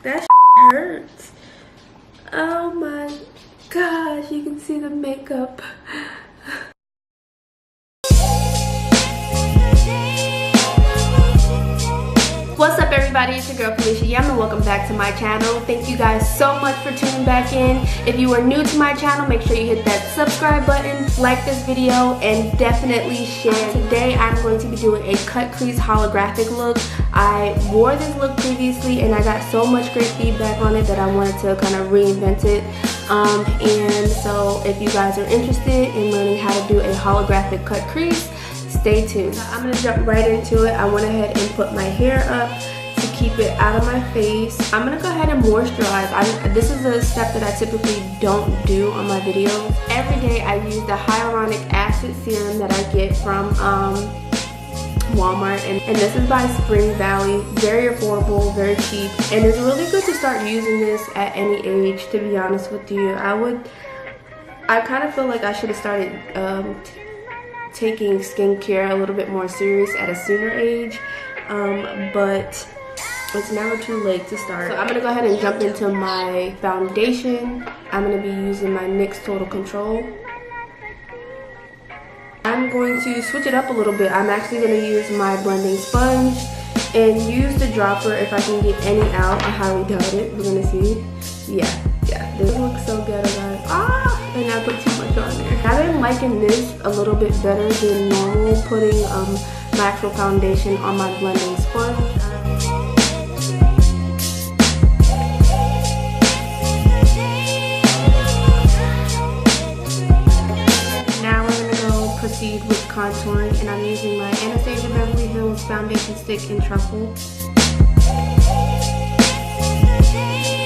That hurts. Oh my gosh, you can see the makeup. What's up everybody, it's your girl Felicia Yam and welcome back to my channel. Thank you guys so much for tuning back in. If you are new to my channel, make sure you hit that subscribe button, like this video, and definitely share. Today I'm going to be doing a cut crease holographic look. I wore this look previously and I got so much great feedback on it that I wanted to kind of reinvent it. And so if you guys are interested in learning how to do a holographic cut crease, stay tuned. I'm gonna jump right into it. I went ahead and put my hair up to keep it out of my face. I'm gonna go ahead and moisturize. This is a step that I typically don't do on my videos. Every day I use the hyaluronic acid serum that I get from Walmart, and this is by Spring Valley. Very affordable, very cheap, and it's really good to start using this at any age, to be honest with you. I kind of feel like I should have started taking skincare a little bit more serious at a sooner age, but it's never too late to start. So I'm gonna go ahead and jump into my foundation. I'm gonna be using my NYX Total Control. I'm going to switch it up a little bit. I'm actually gonna use my blending sponge and use the dropper if I can get any out. I highly doubt it. We're gonna see. Yeah, this looks so good, guys. And I put too much on there. I've been liking this a little bit better than normal, putting my actual foundation on my blending sponge. Now we're gonna go proceed with contouring, and I'm using my Anastasia Beverly Hills foundation stick in truffle.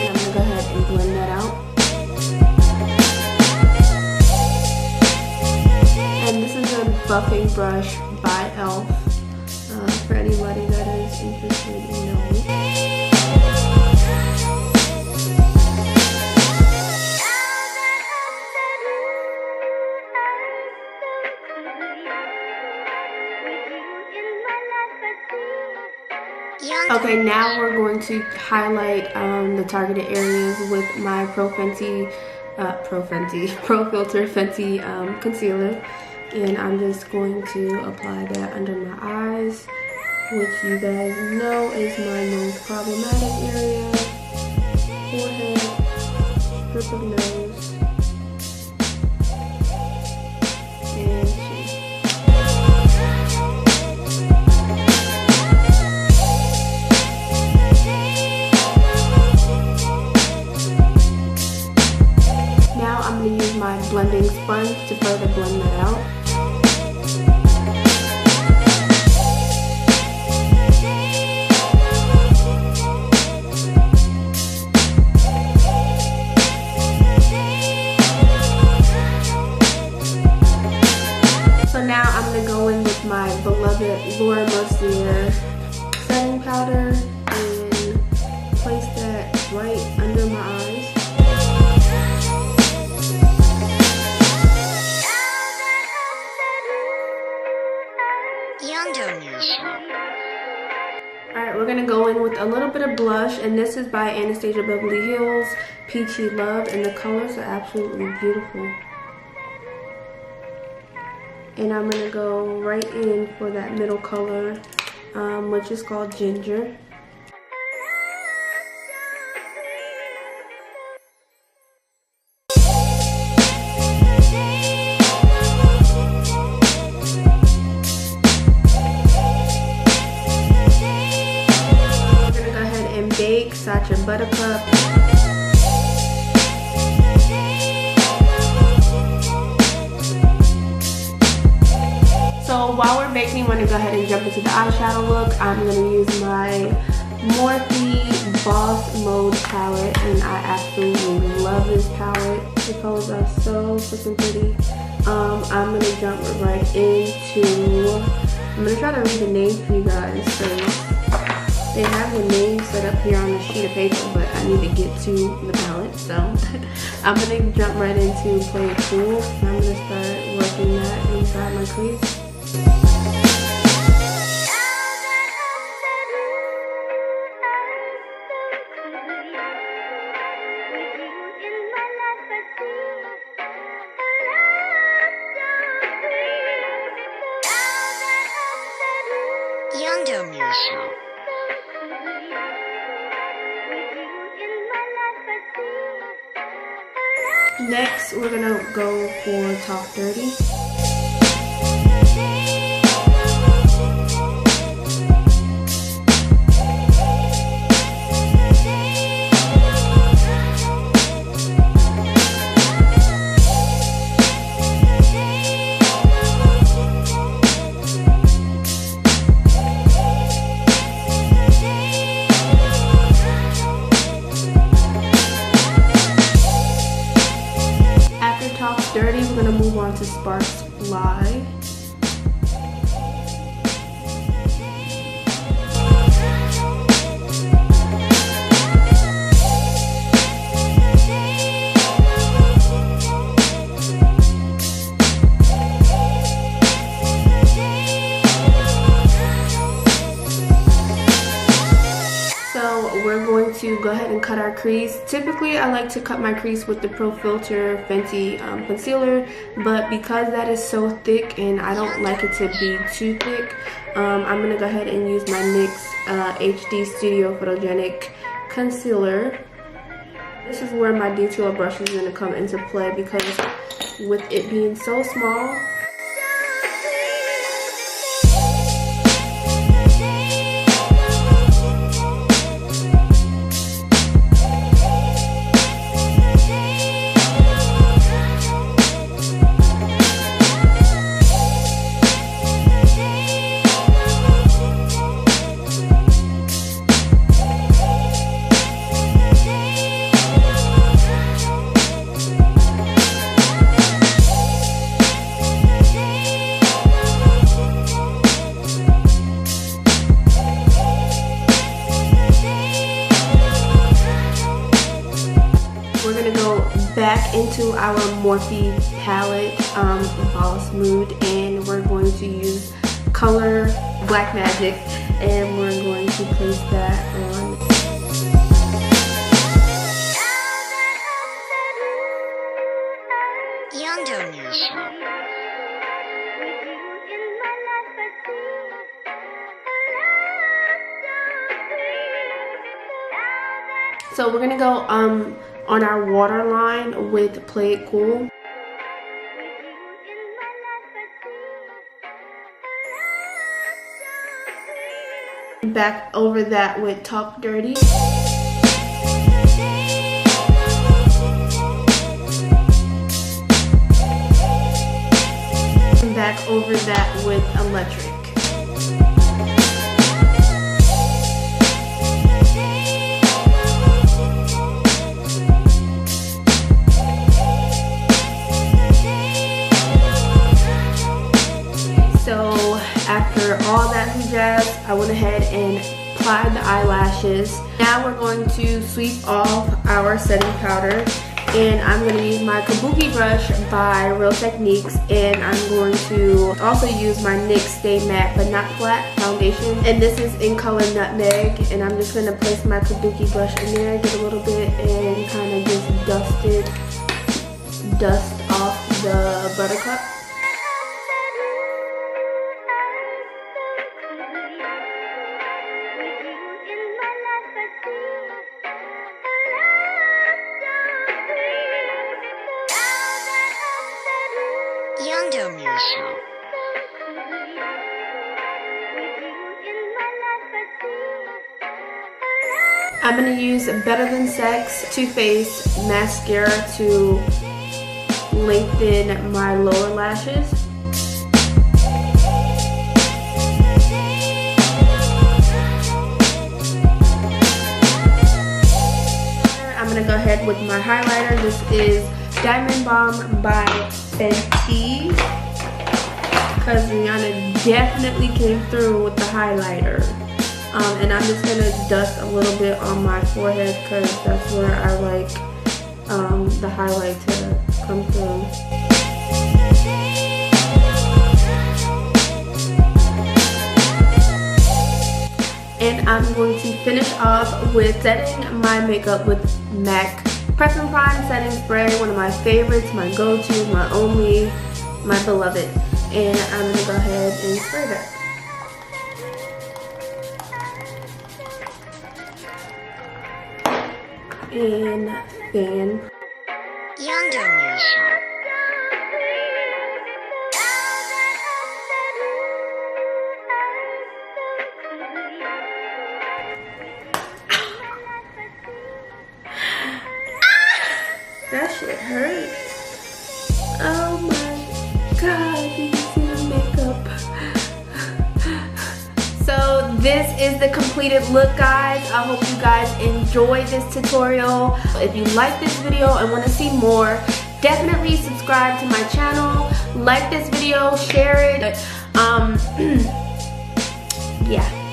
And I'm gonna go ahead and blend that out. And this is a buffing brush by e.l.f. For anybody that is interested in knowing. Okay, now we're going to highlight the targeted areas with my Pro Filter Fenty concealer. And I'm just going to apply that under my eyes, which you guys know is my most problematic area. Forehead, strip of nose, and chin. Now I'm going to use my blending sponge to further blend that out. Now I'm going to go in with my beloved Laura Mercier setting powder and place that right under my eyes. Alright, we're going to go in with a little bit of blush, and this is by Anastasia Beverly Hills, Peachy Love, and the colors are absolutely beautiful. And I'm going to go right in for that middle color, which is called Ginger. We're going to go ahead and bake Sacha Buttercup. So while we're baking, we're going to go ahead and jump into the eyeshadow look. I'm going to use my Morphe Boss Mood Palette, and I absolutely love this palette. The colors are so freaking pretty. I'm going to jump right into, I'm going to try to read the names for you guys, because they have the names set up here on the sheet of paper, but I need to get to the palette. So I'm going to jump right into Play It Cool. And I'm going to start working that inside my crease. Next, we're gonna go for Talk Dirty. Dirty, we're gonna move on to Sparks Fly. So we're going to go ahead and cut our crease. Typically, I like to cut my crease with the Pro Filter Fenty concealer, but because that is so thick and I don't like it to be too thick, I'm gonna go ahead and use my NYX HD Studio Photogenic Concealer. This is where my detailer brush is gonna come into play because with it being so small, we're gonna go back into our Morphe palette, Boss Mood, and we're going to use color Black Magic, and we're going to place that on. So we're gonna go on our waterline with Play It Cool. Back over that with Talk Dirty. And back over that with Electric. So after all that jazz, I went ahead and applied the eyelashes. Now we're going to sweep off our setting powder, and I'm going to use my Kabuki brush by Real Techniques, and I'm going to also use my NYX Stay Matte But Not Flat foundation, and this is in color Nutmeg, and I'm just going to place my Kabuki brush in there, get a little bit, and kind of just dust off the buttercup. I'm going to use Better Than Sex Too Faced mascara to lengthen my lower lashes. I'm going to go ahead with my highlighter. This is Diamond Bomb by Fenty, because Rihanna definitely came through with the highlighter. And I'm just going to dust a little bit on my forehead because that's where I like the highlight to come through. And I'm going to finish off with setting my makeup with MAC Prep and Prime Setting Spray, one of my favorites, my go-to, my only, my beloved. And I'm going to go ahead and spray that. fan. That shit hurts. Oh my god, these makeup. So this is the completed look, guys. I hope you guys enjoyed this tutorial. If you like this video and want to see more, definitely subscribe to my channel, like this video, share it. Yeah.